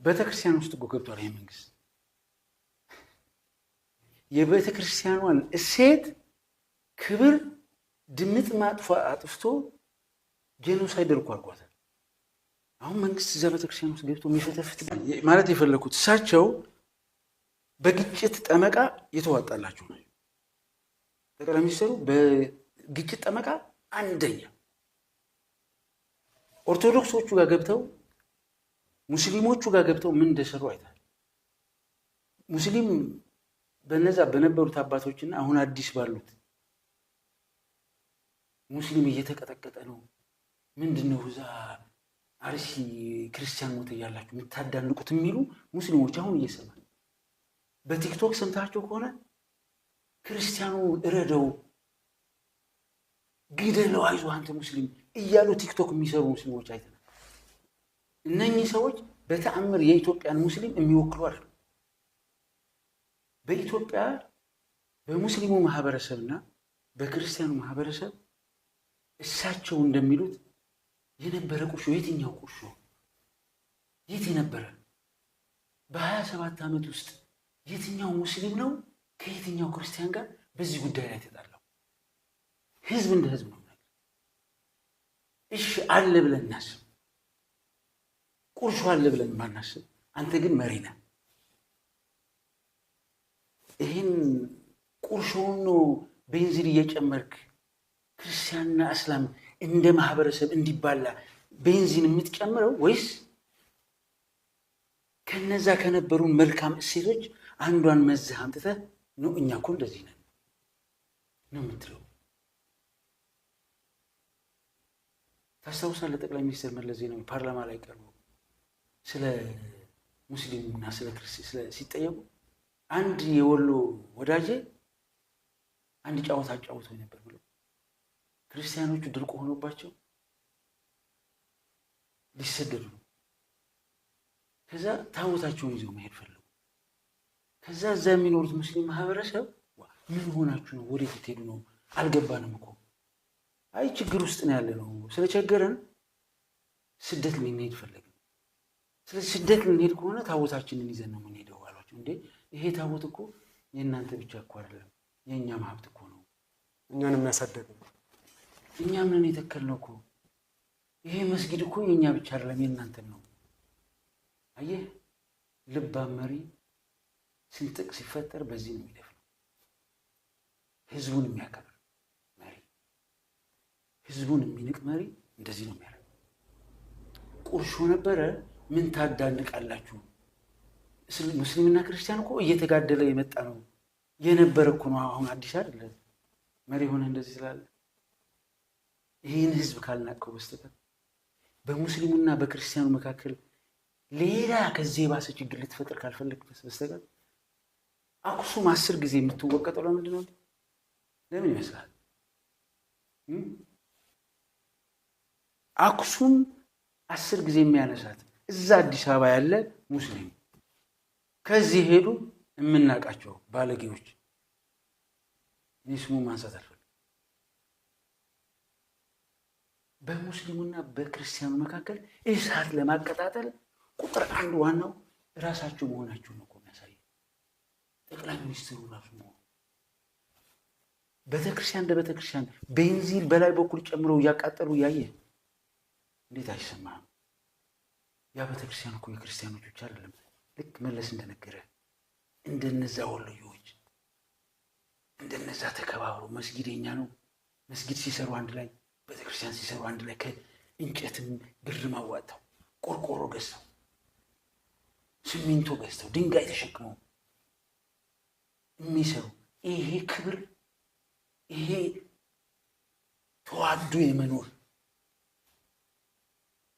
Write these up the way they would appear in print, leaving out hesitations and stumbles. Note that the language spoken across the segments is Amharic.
ቤተክርስቲያን ውስጥ ገብቷል ይሄ መንግስት። የቤተክርስቲያኗን እሴት ክብር ድምጥ ማጥፋ አጥፍቶ ጄኖሳይድ አድርጓታል። አሁን መንግስት እዛ ቤተክርስቲያን ውስጥ ገብቶ የሚፈተፍት ማለት የፈለኩት እሳቸው በግጭት ጠመቃ የተዋጣላቸው ነው። ጠቅላይ ሚኒስትሩ በግጭት ጠመቃ አንደኛ ኦርቶዶክሶቹ ጋር ገብተው ሙስሊሞቹ ጋር ገብተው ምን እንደሰሩ አይታል። ሙስሊም በነዛ በነበሩት አባቶችና አሁን አዲስ ባሉት ሙስሊም እየተቀጠቀጠ ነው። ምንድነው እዛ አርሲ ክርስቲያን ሞተ ያላችሁ የምታዳንቁት የሚሉ ሙስሊሞች አሁን እየሰማን በቲክቶክ ሰምታችሁ ከሆነ ክርስቲያኑ እረደው ግደለው አይዞህ አንተ ሙስሊም እያሉ ቲክቶክ የሚሰሩ ሙስሊሞች አይተናል። እነኚህ ሰዎች በተአምር የኢትዮጵያን ሙስሊም የሚወክሉ አይደሉም። በኢትዮጵያ በሙስሊሙ ማህበረሰብና በክርስቲያኑ ማህበረሰብ እሳቸው እንደሚሉት የነበረ ቁርሾ የትኛው ቁርሾ የት የነበረ በ27 ዓመት ውስጥ የትኛው ሙስሊም ነው ከየትኛው ክርስቲያን ጋር በዚህ ጉዳይ ላይ ተጣላው? ህዝብ እንደ ህዝብ ነው። እሺ አለ ብለን እናስብ፣ ቁርሾ አለ ብለን ማናስብ። አንተ ግን መሪ ነህ። ይህን ቁርሾውን ነው ቤንዚን እየጨመርክ ክርስቲያንና እስላም እንደ ማህበረሰብ እንዲባላ ቤንዚን የምትጨምረው ወይስ ከነዛ ከነበሩን መልካም እሴቶች አንዷን መዝህ አምጥተህ ነው እኛ እኮ እንደዚህ ነን ነው የምትለው? ታስታውሳለህ? ጠቅላይ ሚኒስትር መለስ ዜናዊ ፓርላማ ላይ ቀርበው ስለ ሙስሊሙና ስለ ክርስቲያን ሲጠየቁ አንድ የወሎ ወዳጄ አንድ ጫወታ አጫውተው ነበር ብሎ ክርስቲያኖቹ ድርቆ ሆኖባቸው ሊሰደዱ ነው። ከዛ ታቦታቸውን ይዘው መሄድ ፈለጉ። ከዛ እዛ የሚኖሩት ሙስሊም ማህበረሰብ ምን ሆናችሁ ነው? ወዴት ልትሄዱ ነው? አልገባንም እኮ አይ ችግር ውስጥ ነው ያለ ነው። ስለቸገረን ስደት ልንሄድ ፈለግን። ስለዚህ ስደት ልንሄድ ከሆነ ታቦታችንን ይዘን ነው የምንሄደው አሏቸው። እንዴ ይሄ ታቦት እኮ የእናንተ ብቻ እኮ አይደለም፣ የእኛም ሀብት እኮ ነው። እኛን የሚያሳደግ ነው። እኛ ምን የተከልነው እኮ ይሄ መስጊድ እኮ የእኛ ብቻ አይደለም የእናንተም ነው። አየህ ልባም መሪ ስንጥቅ ሲፈጠር በዚህ ነው የሚደፍነው። ህዝቡን የሚያከብር መሪ፣ ህዝቡን የሚንቅ መሪ እንደዚህ ነው የሚያደርገው። ቁርሾ ነበረ ምን ታዳንቃላችሁ? ሙስሊምና ክርስቲያን እኮ እየተጋደለ የመጣ ነው የነበረ እኮ ነው። አሁን አዲስ አይደለም። መሪ ሆነ እንደዚህ ስላለ ይህን ህዝብ ካልናቀው በስተቀር በሙስሊሙና በክርስቲያኑ መካከል ሌላ ከዚህ የባሰ ችግር ልትፈጥር ካልፈለግ በስተቀር አክሱም 10 ጊዜ የምትወቀጠው ለምንድን ነው? ለምን ይመስላል? አክሱም 10 ጊዜ የሚያነሳት እዛ አዲስ አበባ ያለ ሙስሊም ከዚህ ሄዱ የምናውቃቸው ባለጌዎች እኔ ስሙ ማንሳት አልፈልግም። በሙስሊሙና በክርስቲያኑ መካከል እሳት ለማቀጣጠል ቁጥር አንድ ዋናው ራሳቸው መሆናቸው ነው እኮ የሚያሳየው። ጠቅላይ ሚኒስትሩ ራሱ ነው ቤተክርስቲያን እንደ ቤተክርስቲያን ቤንዚን በላይ በኩል ጨምረው እያቃጠሉ እያየ እንዴት አይሰማም? ያ ቤተክርስቲያን እኮ የክርስቲያኖች ብቻ አይደለም። ልክ መለስ እንደነገረ እንደነዛ ወሎዮች እንደነዛ ተከባብሮ መስጊድ የኛ ነው መስጊድ ሲሰሩ አንድ ላይ ቤተክርስቲያን ሲሰሩ አንድ ላይ ከእንጨትም ብርም አዋጥተው ቆርቆሮ ገዝተው ሲሚንቶ ገዝተው ድንጋይ ተሸክመው የሚሰሩ ይሄ ክብር ይሄ ተዋዶ የመኖር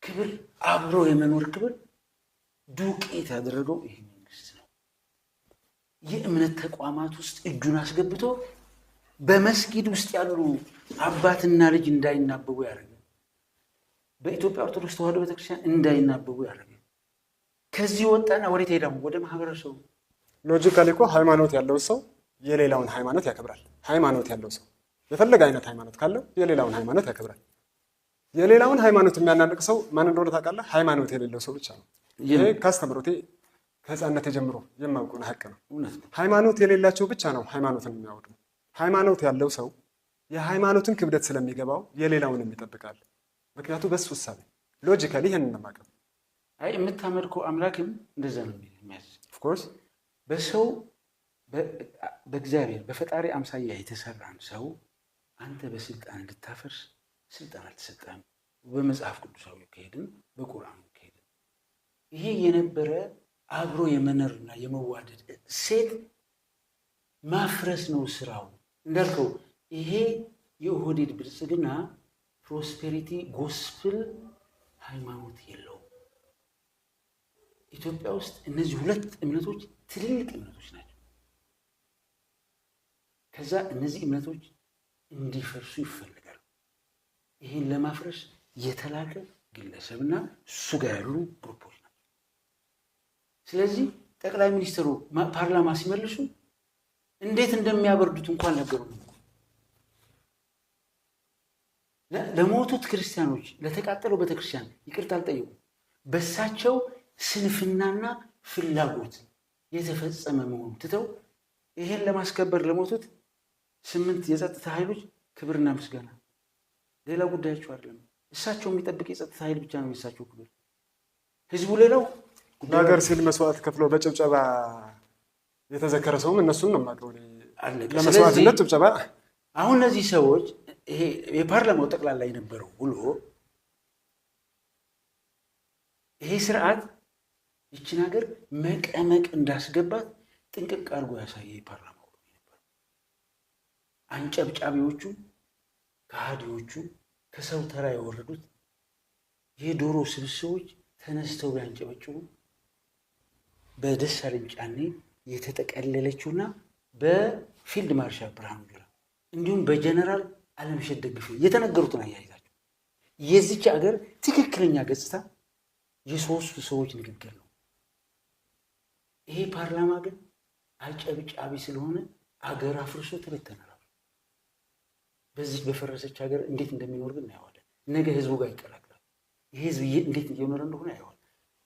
ክብር አብሮ የመኖር ክብር ዱቄት ያደረገው ይሄ መንግስት ነው። የእምነት ተቋማት ውስጥ እጁን አስገብቶ በመስጊድ ውስጥ ያሉ አባትና ልጅ እንዳይናበቡ ያደረገ፣ በኢትዮጵያ ኦርቶዶክስ ተዋሕዶ ቤተክርስቲያን እንዳይናበቡ ያደረገ። ከዚህ ወጣና ወዴት ሄዳሙ? ወደ ማህበረሰቡ። ሎጂካሊ እኮ ሃይማኖት ያለው ሰው የሌላውን ሃይማኖት ያከብራል። ሃይማኖት ያለው ሰው የፈለገ አይነት ሃይማኖት ካለው የሌላውን ሃይማኖት ያከብራል። የሌላውን ሃይማኖት የሚያናንቅ ሰው ማን እንደሆነ ታውቃለህ? ሃይማኖት የሌለው ሰው ብቻ ነው። ይሄ ካስተምሮቴ ከህፃንነት ጀምሮ የማውቀው ሀቅ ነው። እውነት ነው። ሃይማኖት የሌላቸው ብቻ ነው ሃይማኖትን የሚያወዱ። ሃይማኖት ያለው ሰው የሃይማኖትን ክብደት ስለሚገባው የሌላውንም ይጠብቃል። ምክንያቱም በሱ ሐሳብ ሎጂካሊ ይሄንን ነው የማውቀው። አይ የምታመልከው አምላክም እንደዛ ነው የሚያዝ ኦፍ ኮርስ በሰው በእግዚአብሔር በፈጣሪ አምሳያ የተሰራን ሰው አንተ በስልጣን እንድታፈርስ ስልጣን አልተሰጠህም። በመጽሐፍ ቅዱሳዊ ከሄድን በቁርአኑ ከሄድን ይሄ የነበረ አብሮ የመኖርና የመዋደድ ሴት ማፍረስ ነው ስራው። እንዳልከው ይሄ የኦህዴድ ብልጽግና ፕሮስፔሪቲ ጎስፕል ሃይማኖት የለውም። ኢትዮጵያ ውስጥ እነዚህ ሁለት እምነቶች ትልልቅ እምነቶች ናቸው። ከዛ እነዚህ እምነቶች እንዲፈርሱ ይፈልጋሉ። ይህን ለማፍረስ የተላከ ግለሰብና እሱ ጋር ያሉ ግሩፖች ናቸው። ስለዚህ ጠቅላይ ሚኒስትሩ ፓርላማ ሲመልሱ እንዴት እንደሚያበርዱት እንኳን ነገሩ ነው። ለሞቱት ክርስቲያኖች ለተቃጠለው ቤተክርስቲያን ይቅርታ አልጠየቁም። በሳቸው ስንፍናና ፍላጎት የተፈጸመ መሆኑ ትተው ይሄን ለማስከበር ለሞቱት 8 የጸጥታ ኃይሎች ክብርና ምስጋና፣ ሌላ ጉዳያቸው አይደለም። እሳቸው የሚጠብቅ የጸጥታ ኃይል ብቻ ነው የእሳቸው ክብር። ህዝቡ ሌላው ሀገር ሲል መስዋዕት ከፍለው በጭብጨባ የተዘከረ ሰውም እነሱን ነው የማውቀው። ለመስዋዕትነት ጭብጨባ። አሁን እነዚህ ሰዎች ይሄ የፓርላማው ጠቅላላ የነበረው ውሎ ይሄ ስርዓት ይችን ሀገር መቀመቅ እንዳስገባት ጥንቅቅ አድርጎ ያሳየ የፓርላማው ውሎ ነበር። አንጨብጫቢዎቹ ከሃዲዎቹ ከሰው ተራ የወረዱት የዶሮ ስብስቦች ተነስተው ቢያንጨበጭቡ በደሳለኝ ጫኔ የተጠቀለለችውና በፊልድ ማርሻል ብርሃኑ ጁላ እንዲሁም በጀነራል አለምሸት ደግፌ የተነገሩትን አያይዛቸው የዚች ሀገር ትክክለኛ ገጽታ የሶስቱ ሰዎች ንግግር ነው። ይሄ ፓርላማ ግን አጨብጫቢ ስለሆነ አገር አፍርሶ ተበተናል። በዚህ በፈረሰች ሀገር እንዴት እንደሚኖር ግን እናየዋለን። ነገ ህዝቡ ጋር ይቀላቅላል። ይሄ ህዝብ እንዴት እየኖረ እንደሆነ ያየዋል።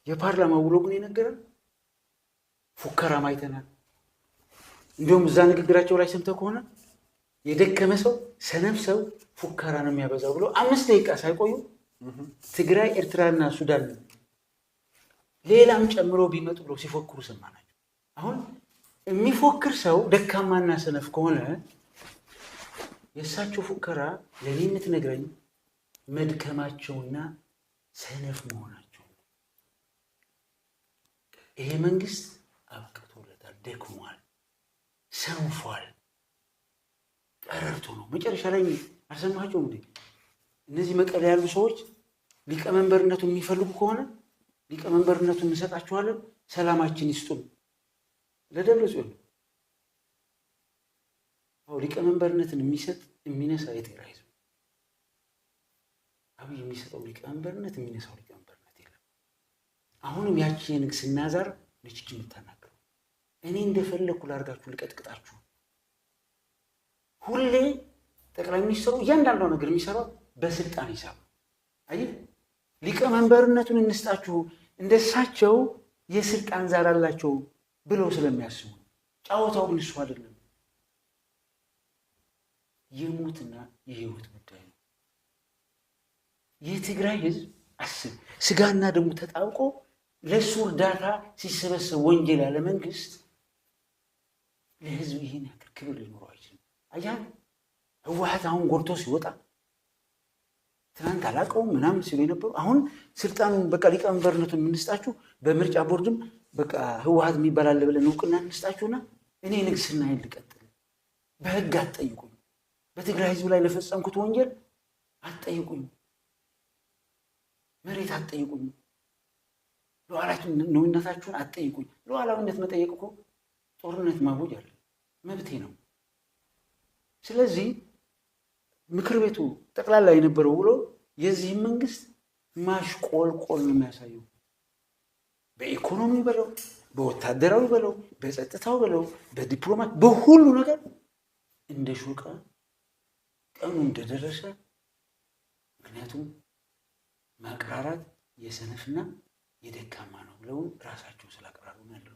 የፓርላማ ውሎ ግን የነገረን ፉከራም አይተናል። እንዲሁም እዛ ንግግራቸው ላይ ሰምተህ ከሆነ የደከመ ሰው ሰነፍ ሰው ፉከራ ነው የሚያበዛው ብሎ 5 ደቂቃ ሳይቆዩ ትግራይ፣ ኤርትራና ሱዳን ሌላም ጨምሮ ቢመጡ ብሎ ሲፎክሩ ሰማናቸው። አሁን የሚፎክር ሰው ደካማና ሰነፍ ከሆነ የእሳቸው ፉከራ ለእኔ የምትነግረኝ መድከማቸውና ሰነፍ መሆናቸው። ይሄ መንግስት አብቅቶለታል፣ ደክሟል፣ ሰንፏል፣ ቀረርቶ ነው። መጨረሻ ላይ አልሰማቸውም እንዴ? እነዚህ መቀሌ ያሉ ሰዎች ሊቀመንበርነቱን የሚፈልጉ ከሆነ ሊቀመንበርነቱን እንሰጣችኋለን፣ ሰላማችን ይስጡን ለደብረጽዮን። ሊቀመንበርነትን የሚሰጥ የሚነሳ የትግራይ ህዝብ አብይ የሚሰጠው ሊቀመንበርነት የሚነሳው ሊቀመንበርነት የለም። አሁንም ያቺ የንግስና ዛር ልጅ የምታናግረው እኔ እንደፈለግኩ ላርጋችሁ ልቀጥቅጣችሁ። ሁሌ ጠቅላይ ሚኒስትሩ እያንዳንዷ ነገር የሚሰራው በስልጣን ሂሳብ። አይ ሊቀመንበርነቱን እንስጣችሁ እንደሳቸው የስልጣን ዛር አላቸው ብለው ስለሚያስቡ ጫወታው ግን እሱ አይደለም። የሞትና የህይወት ጉዳይ ነው። የትግራይ ህዝብ አስብ፣ ስጋና ደሙ ተጣብቆ ለሱ እርዳታ ሲሰበሰብ ወንጀል ያለ መንግስት ለህዝብ ይሄን ያክል ክብር ሊኖረው አይችልም። አያል ህወሓት አሁን ጎርቶ ሲወጣ ትናንት አላውቀውም ምናምን ሲሉ የነበሩ አሁን ስልጣኑን በቃ ሊቀመንበርነቱን የምንስጣችሁ በምርጫ ቦርድም በቃ ህወሓት የሚባል አለ ብለን እውቅና እንስጣችሁና እኔ ንግስና ልቀጥል፣ በህግ አትጠይቁኝ፣ በትግራይ ህዝብ ላይ ለፈጸምኩት ወንጀል አትጠይቁኝ፣ መሬት አትጠይቁኝ፣ ሉዓላዊነታችሁን አትጠይቁኝ። ሉዓላዊነት መጠየቅ እኮ ጦርነት ማወጅ አለ መብቴ ነው። ስለዚህ ምክር ቤቱ ጠቅላላ የነበረው ውሎ የዚህም መንግስት ማሽቆልቆል ነው የሚያሳየው። በኢኮኖሚ በለው፣ በወታደራዊ በለው፣ በጸጥታው በለው፣ በዲፕሎማት በሁሉ ነገር እንደ ሾቀ ቀኑ እንደደረሰ። ምክንያቱም ማቅራራት የሰነፍና የደካማ ነው ብለው ራሳቸው ስላቀራሩ ነው ያለው።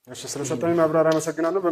እሺ ስለሰጠኝ ማብራሪያ አመሰግናለሁ።